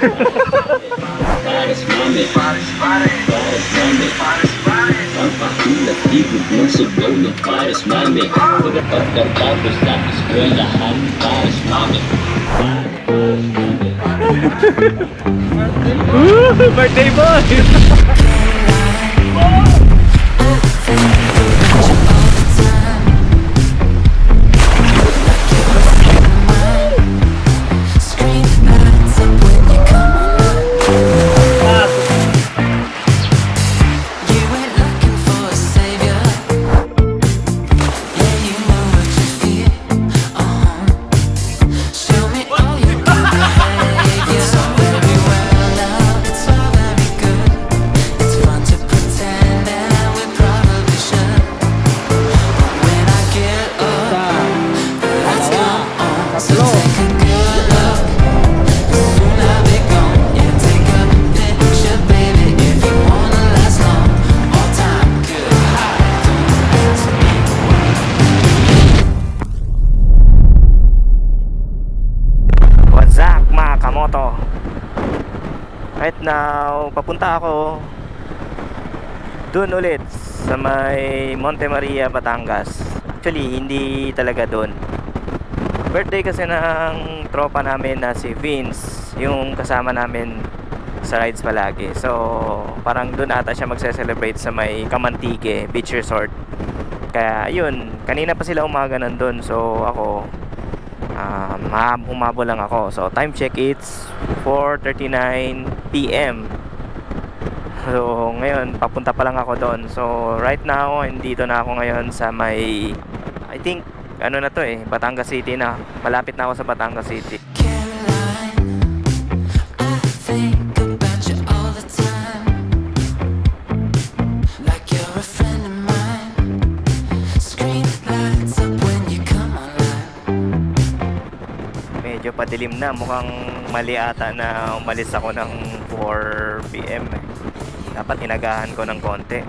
Pares mami, pares mami, ang pakilat ibig ng sugaw ng pares mami. Pagkatapos sa eskwelahan, pares mami. Birthday boy! Right now, papunta ako dun ulit sa may Monte, Batangas. Actually, hindi talaga dun. Birthday kasi ng tropa namin na si Vinz, yung kasama namin sa rides palagi. So, parang dun ata siya magse-celebrate sa may Kamantigue Beach Resort. Kaya yun, kanina pa sila umaga nandun. So, ako humabo lang ako. So time check, it's 4:39 PM. So ngayon papunta pa lang ako doon. So right now andito na ako ngayon sa may, I think ano na to Batangas City na. Malapit na ako sa Batangas City. Medyo padilim na, mukhang mali ata na umalis ako ng 4 PM. Dapat inagahan ko ng konti.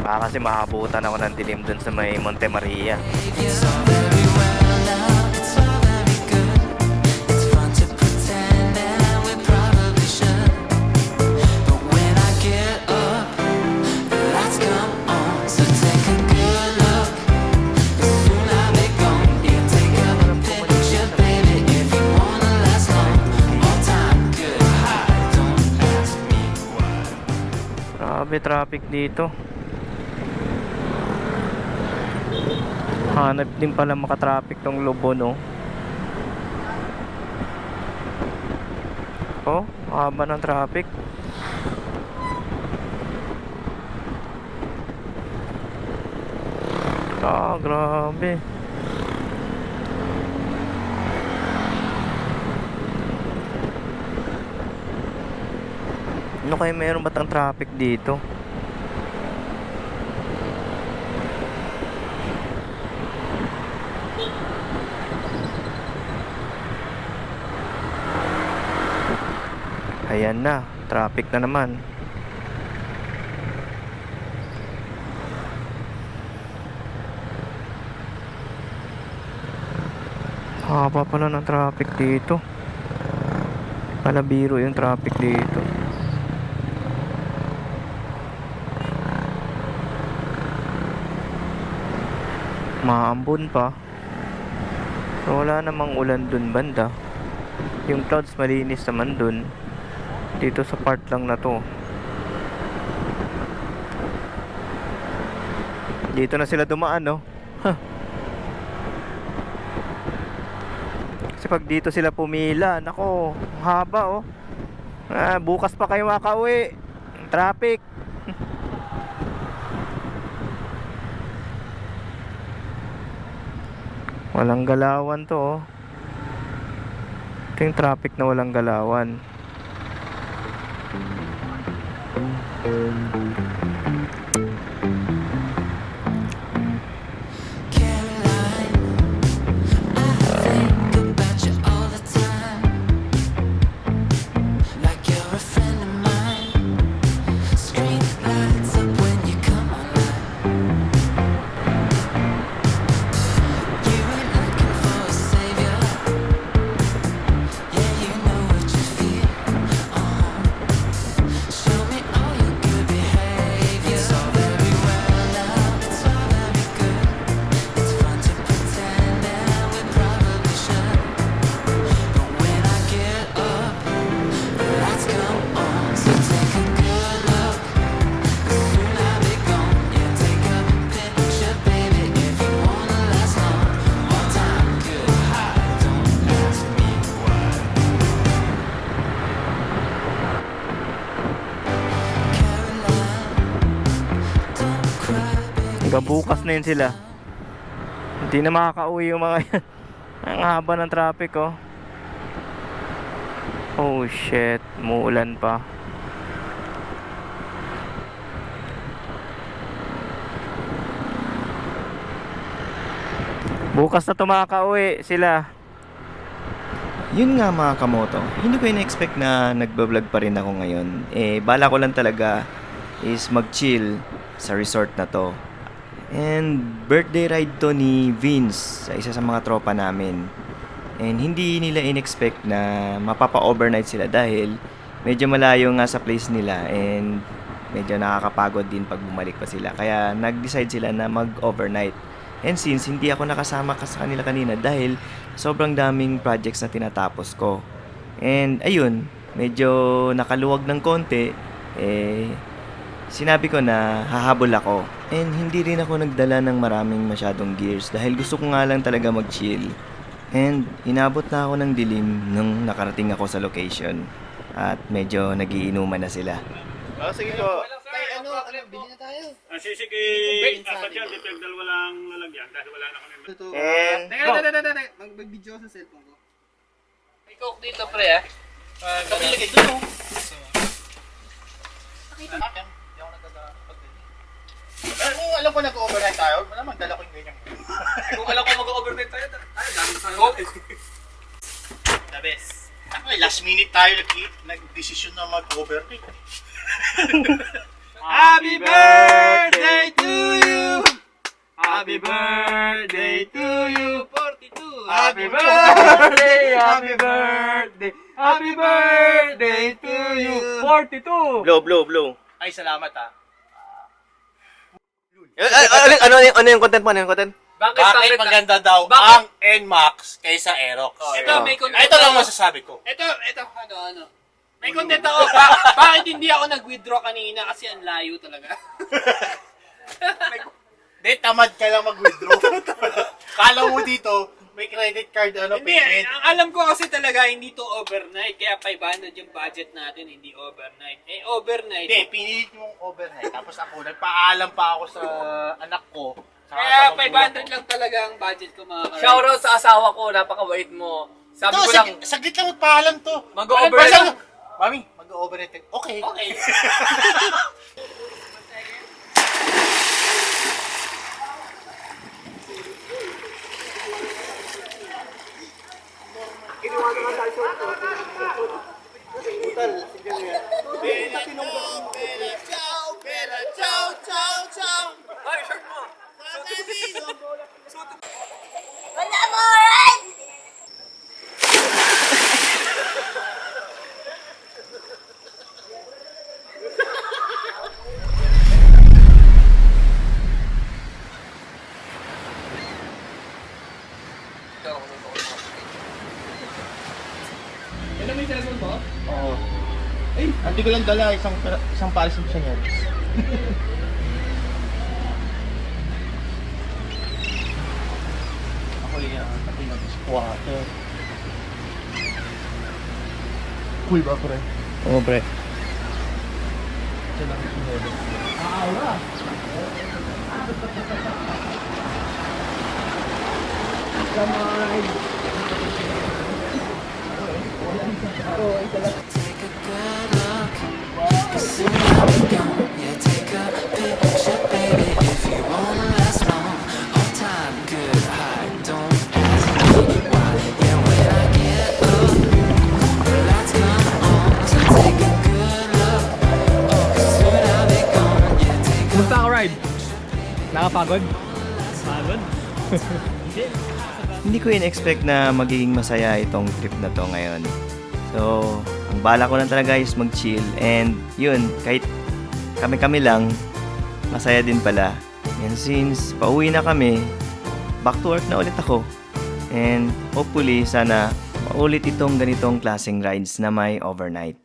Baka kasi maabutan ako ng dilim dun sa may Monte Maria. Grabe traffic dito. Hanap din pala makatraffic tong Lobo, no? Oh, haba ng traffic. Grabe. Ano kaya meron ba tang traffic dito? Ayan na, traffic na naman. Haba pala ng traffic dito. Palabiro yung traffic dito. Maambon pa. So wala namang ulan dun banda. Yung clouds malinis naman dun. Dito sa part lang na to. Dito na sila dumaan, no? Kasi pag dito sila pumila, nako, haba, oh. Bukas pa kayo makauwi. Traffic. Walang galawan to, oh. Ito yung traffic na walang galawan. bukas na yun sila. Hindi na makakauwi yung mga yan. Ang haba ng traffic, oh. Oh shit, muulan pa. Bukas na tumakauwi sila. Yun nga mga kamoto, hindi ko in-expect na nagbablog pa rin ako ngayon. Bala ko lang talaga is mag-chill sa resort na to. And birthday ride to ni Vinz, sa isa sa mga tropa namin. And hindi nila in-expect na mapapa-overnight sila dahil medyo malayo nga sa place nila and medyo nakakapagod din pag bumalik pa sila. Kaya nag-decide sila na mag-overnight. And since hindi ako nakasama sa kanila kanina dahil sobrang daming projects na tinatapos ko. And ayun, medyo nakaluwag ng konti, sinabi ko na hahabol ako. And hindi rin ako nagdala ng maraming masyadong gears dahil gusto ko nga lang talaga mag-chill. And inabot na ako ng dilim nung nakarating ako sa location. At medyo nagiinuman na sila. Oh, sige po. Bili na tayo. Sige, apat yan, depende dalawa lang lalagyan dahil wala na kami. Teka. Mag-video sa cellphone ko. May coke dito, pre, ah. Kami lagay doon, oh. Nakita mo? Hindi ako nagkakapag-ganyan. Kung alam ko nag-overnight tayo, wala magdala ko yung ganyan. Kung alam ko mag-overnight tayo, dami tayo. Coke. The best. Ako, last minute tayo nag-desisyon na mag-overnight. Happy birthday to you! Happy birthday to you! 42! Happy birthday! Happy birthday! Happy birthday to you! 42! Blow. Ay, salamat, ah. Ano yung content mo? Bakit maganda daw Bakit? ang NMAX kaysa Aerox? Ito, may content. Ito lang masasabi ko. Ito, ano. May content ako. Bakit hindi ako nag-withdraw kanina? Kasi ang layo talaga. Hindi, tamad ka lang mag-withdraw. Kala mo dito, may credit card Hindi, payment. ang alam ko kasi talaga hindi to overnight. Kaya 500 yung budget natin, hindi overnight. Overnight. Hindi, pinilit mong overnight. Tapos ako, nagpaalam pa ako sa anak ko. Kaya 500 lang talaga ang budget ko, mga karay. Shoutout sa asawa ko, napakabait mo. Sabi ko lang, saglit lang magpaalam to. mag-overnight. Mami, mag-overnight. Okay. Okay. Ay, shirt mo. Wala mo rin! Ano may cellphone mo? Oo. Ay, hindi ko lang dala isang pares ng sanyals. Ako yan, pati nag-squatter. Cool ba, pre? Oo, pre. Diyan lang yung sanyals. Kumusta ka ride? Nakapagod? Hindi ko in-expect na magiging masaya itong trip na to ngayon. So, ang bala ko lang talaga is mag-chill. And yun, kahit kami-kami lang, masaya din pala. And since pauwi na kami, back to work na ulit ako. And hopefully, sana maulit itong ganitong klaseng rides na may overnight.